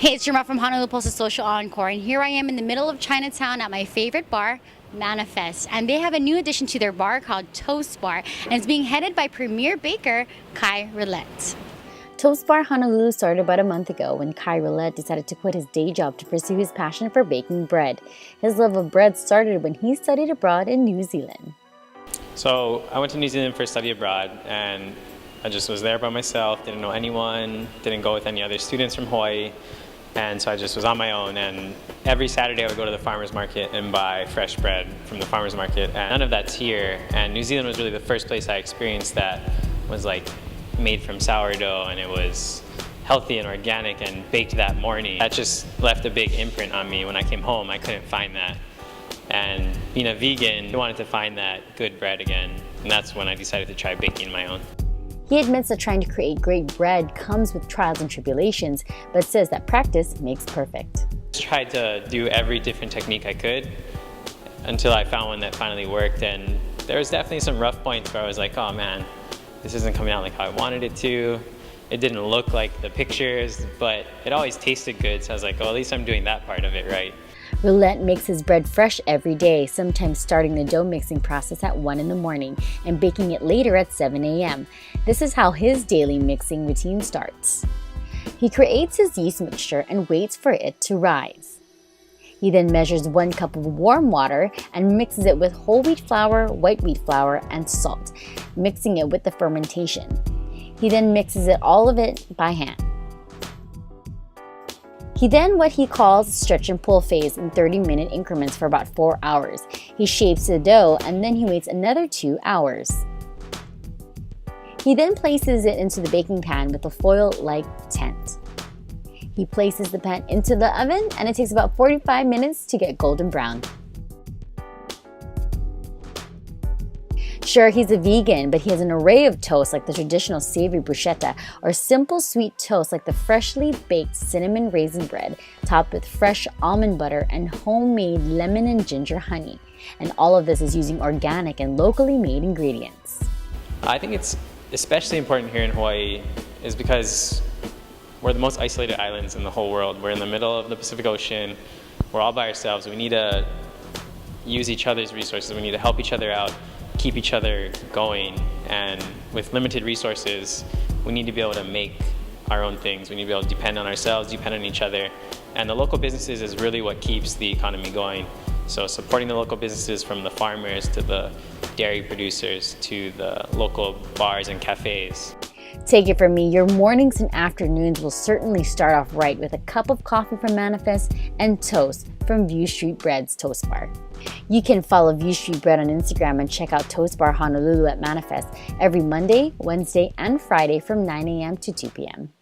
Hey, it's Jerma from Honolulu Post Social Encore, and here I am in the middle of Chinatown at my favorite bar, Manifest. And they have a new addition to their bar called Toast Bar, and it's being headed by premier baker Kai Roulette. Toast Bar Honolulu started about a month ago when Kai Roulette decided to quit his day job to pursue his passion for baking bread. His love of bread started when he studied abroad in New Zealand. So I went to New Zealand for study abroad, and I just was there by myself, didn't know anyone, didn't go with any other students from Hawaii. And so I just was on my own, and every Saturday I would go to the farmer's market and buy fresh bread from the farmer's market, and none of that's here. And New Zealand was really the first place I experienced that was like made from sourdough, and it was healthy and organic and baked that morning. That just left a big imprint on me. When I came home, I couldn't find that. And being a vegan, I wanted to find that good bread again, and that's when I decided to try baking my own. He admits that trying to create great bread comes with trials and tribulations, but says that practice makes perfect. I tried to do every different technique I could until I found one that finally worked, and there was definitely some rough points where I was like, oh man, this isn't coming out like how I wanted it to. It didn't look like the pictures, but it always tasted good, so I was like, oh, at least I'm doing that part of it right. Roulette makes his bread fresh every day, sometimes starting the dough mixing process at 1 in the morning and baking it later at 7 a.m. This is how his daily mixing routine starts. He creates his yeast mixture and waits for it to rise. He then measures 1 cup of warm water and mixes it with whole wheat flour, white wheat flour, and salt, mixing it with the fermentation. He then mixes all of it by hand. He then what he calls stretch and pull phase in 30-minute increments for about 4 hours. He shapes the dough and then he waits another 2 hours. He then places it into the baking pan with a foil-like tent. He places the pan into the oven and it takes about 45 minutes to get golden brown. Sure, he's a vegan, but he has an array of toasts like the traditional savory bruschetta or simple sweet toast like the freshly baked cinnamon raisin bread topped with fresh almond butter and homemade lemon and ginger honey. And all of this is using organic and locally made ingredients. I think it's especially important here in Hawaii is because we're the most isolated islands in the whole world. We're in the middle of the Pacific Ocean. We're all by ourselves. We need to use each other's resources. We need to help each other out, keep each other going, and with limited resources, we need to be able to make our own things. We need to be able to depend on ourselves, depend on each other, and the local businesses is really what keeps the economy going. So supporting the local businesses, from the farmers to the dairy producers to the local bars and cafes. Take it from me, your mornings and afternoons will certainly start off right with a cup of coffee from Manifest and toast from View Street Bread's Toast Bar. You can follow View Street Bread on Instagram and check out Toast Bar Honolulu at Manifest every Monday, Wednesday, and Friday from 9 a.m. to 2 p.m.